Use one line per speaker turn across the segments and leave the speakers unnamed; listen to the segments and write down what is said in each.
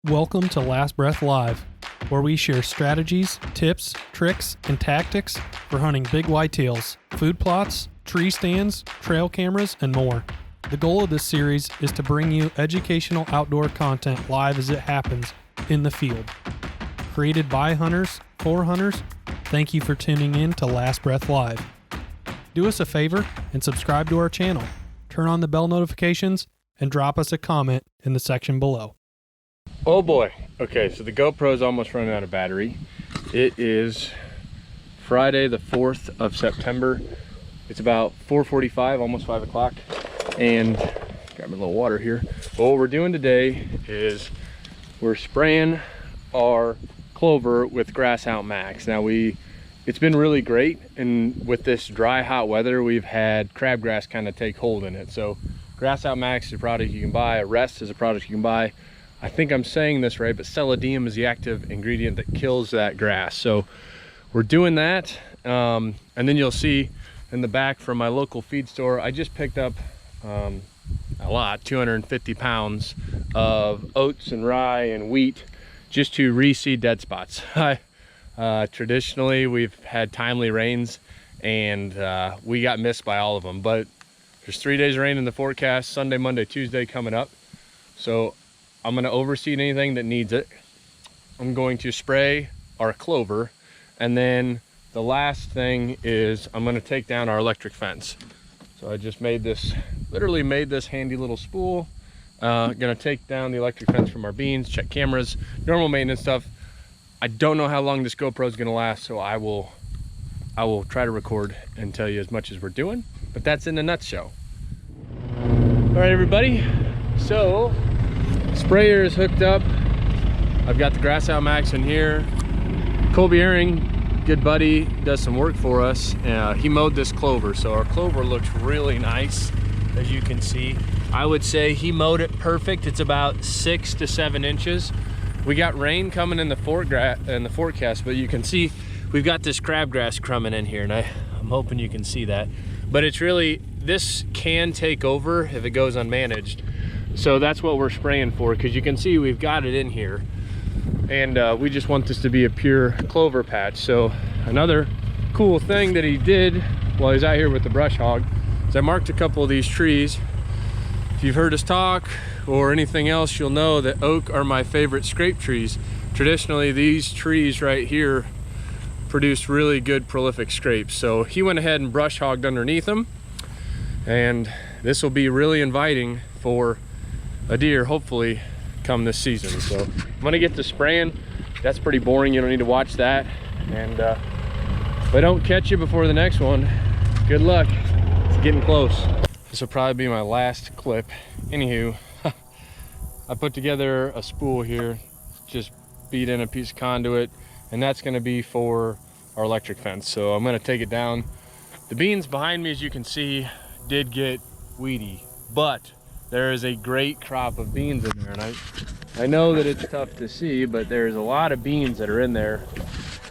Welcome to Last Breath Live, where we share strategies, tips, tricks, and tactics for hunting big whitetails, food plots, tree stands, trail cameras, and more. The goal of this series is to bring you educational outdoor content live as it happens in the field. Created by hunters, for hunters, thank you for tuning in to Last Breath Live. Do us a favor and subscribe to our channel. Turn on the bell notifications and drop us a comment in the section below.
Oh boy. Okay, so the GoPro's almost running out of battery. It is Friday the 4th of September. It's about 4:45, almost 5 o'clock. And grab a little water here. But what we're doing today is we're spraying our clover with Grass Out Max. Now it's been really great, and with this dry, hot weather, we've had crabgrass kind of take hold in it. So Grass Out Max is a product you can buy. Arrest is a product you can buy. I think I'm saying this right, but selenium is the active ingredient that kills that grass. So we're doing that. And then you'll see in the back from my local feed store, I just picked up a lot, 250 pounds of oats and rye and wheat just to reseed dead spots. Traditionally, we've had timely rains and we got missed by all of them, but there's 3 days of rain in the forecast, Sunday, Monday, Tuesday coming up. So I'm gonna overseed anything that needs it. I'm going to spray our clover, and then the last thing is I'm gonna take down our electric fence. So I just made this, literally made this handy little spool. Gonna take down the electric fence from our beans, check cameras, normal maintenance stuff. I don't know how long this GoPro is gonna last, so I will try to record and tell you as much as we're doing, but that's in a nutshell. All right, everybody, so sprayer is hooked up. I've got the Grass Out Max in here. Colby Herring, good buddy, does some work for us. He mowed this clover, so our clover looks really nice, as you can see. I would say he mowed it perfect. It's about 6 to 7 inches. We got rain coming in the forecast, but you can see we've got this crabgrass crumbing in here, and I'm hoping you can see that. But it's really, this can take over if it goes unmanaged. So that's what we're spraying for, because you can see we've got it in here. And we just want this to be a pure clover patch. So another cool thing that he did while he's out here with the brush hog is I marked a couple of these trees. If you've heard us talk or anything else, you'll know that oak are my favorite scrape trees. Traditionally, these trees right here produce really good prolific scrapes. So he went ahead and brush hogged underneath them, and this will be really inviting for a deer, hopefully, come this season. So I'm gonna get to spraying. That's pretty boring, you don't need to watch that. And if I don't catch you before the next one, good luck. It's getting close. This will probably be my last clip. Anywho, I put together a spool here, just beat in a piece of conduit, and that's gonna be for our electric fence. So I'm gonna take it down. The beans behind me, as you can see, did get weedy, but there is a great crop of beans in there, and I know that it's tough to see, but there's a lot of beans that are in there.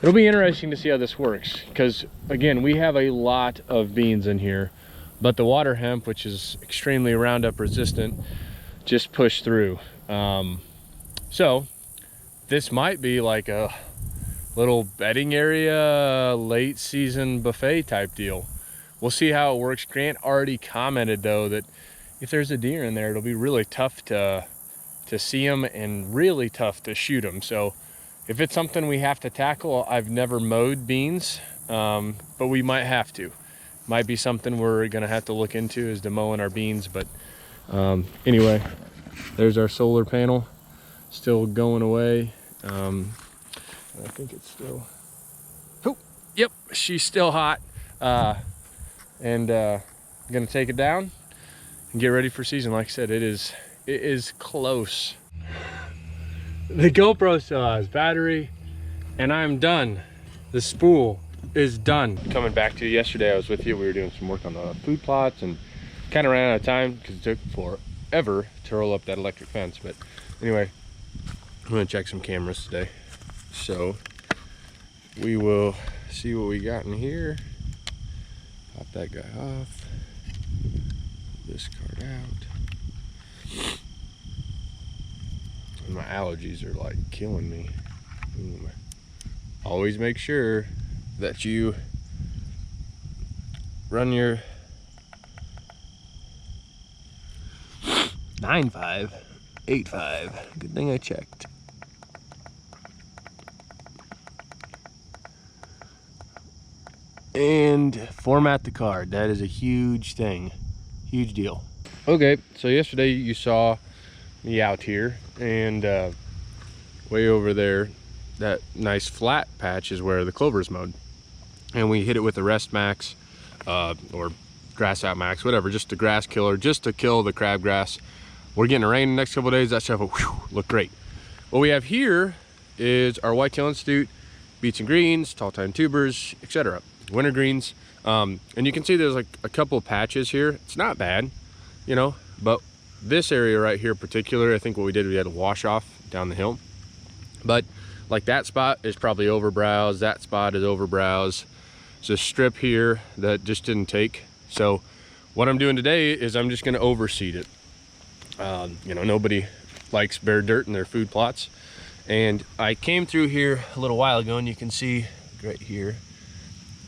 It'll be interesting to see how this works, because again, we have a lot of beans in here, but the water hemp, which is extremely Roundup resistant, just pushed through. So this might be like a little bedding area, late season buffet type deal. We'll see how it works. Grant already commented though that if there's a deer in there, it'll be really tough to see them and really tough to shoot them. So if it's something we have to tackle, I've never mowed beans, but we might have to. Might be something we're gonna have to look into, is to mowing our beans. But anyway, there's our solar panel still going away. I think it's still, oh, yep, she's still hot. And I'm gonna take it down and get ready for season. Like I said, it is close. The GoPro still has battery, and I'm done. The spool is done. Coming back to yesterday, I was with you. We were doing some work on the food plots and kind of ran out of time because it took forever to roll up that electric fence. But anyway, I'm gonna check some cameras today. So we will see what we got in here. Pop that guy off. Pull this card out. My allergies are like killing me. Always make sure that you run your 9585. Good thing I checked. And format the card. That is a huge thing. Huge deal. Okay, so yesterday you saw me out here, and way over there, that nice flat patch is where the clover is mowed. And we hit it with the Rest Max, or Grass Out Max, whatever, just a grass killer, just to kill the crabgrass. We're getting a rain the next couple of days. That stuff will look great. What we have here is our Whitetail Institute, beets and greens, tall time tubers, etc. Winter greens. And you can see there's like a couple of patches here. It's not bad, you know, but this area right here in particular, I think what we did, we had to wash off down the hill. But like that spot is probably overbrowsed. That spot is overbrowsed. There's a strip here that just didn't take. So what I'm doing today is I'm just gonna overseed it. You know, nobody likes bare dirt in their food plots. And I came through here a little while ago, and you can see right here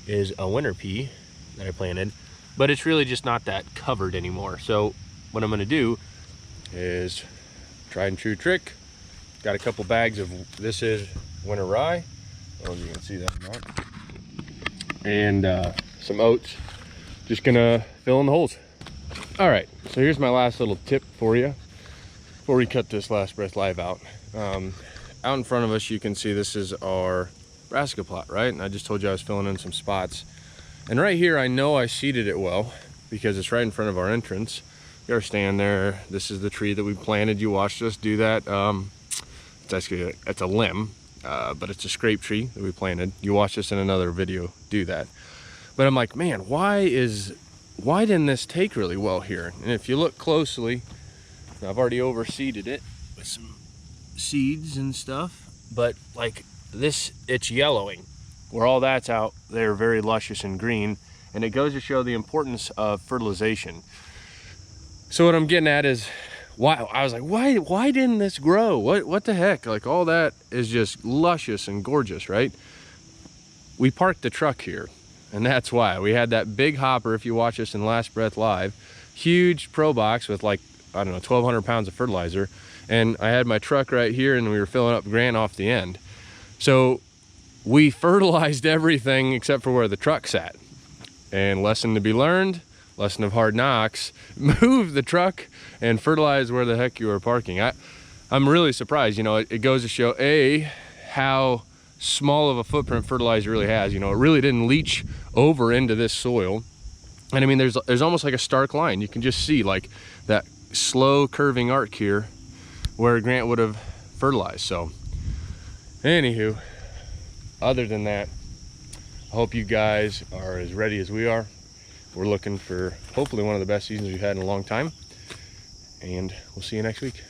is a winter pea that I planted, but it's really just not that covered anymore. So what I'm gonna do is tried and true trick. Got a couple bags of, this is winter rye. I don't know if you can see that or not. And some oats. Just gonna fill in the holes. All right, so here's my last little tip for you before we cut this Last Breath Live out. Out in front of us, you can see this is our brassica plot, right? And I just told you I was filling in some spots. And right here, I know I seeded it well because it's right in front of our entrance. We are standing there. This is the tree that we planted. You watched us do that. It's actually, it's a limb, but it's a scrape tree that we planted. You watched us in another video do that. But I'm like, man, why didn't this take really well here? And if you look closely, I've already overseeded it with some seeds and stuff, but like this, it's yellowing, where all that's out there very luscious and green. And it goes to show the importance of fertilization. So what I'm getting at is, why I was like, why didn't this grow? What the heck? Like, all that is just luscious and gorgeous, right? We parked the truck here, and that's why. We had that big hopper, if you watch us in Last Breath Live, huge pro box with like, I don't know, 1,200 pounds of fertilizer. And I had my truck right here, and we were filling up Grant off the end. So we fertilized everything except for where the truck sat. And lesson to be learned, lesson of hard knocks, move the truck and fertilize where the heck you were parking. I'm really surprised. You know, it goes to show, A, how small of a footprint fertilizer really has. You know, it really didn't leach over into this soil. And I mean, there's almost like a stark line. You can just see like that slow curving arc here where Grant would have fertilized. So anywho, other than that, I hope you guys are as ready as we are. We're looking for hopefully one of the best seasons we've had in a long time, and we'll see you next week.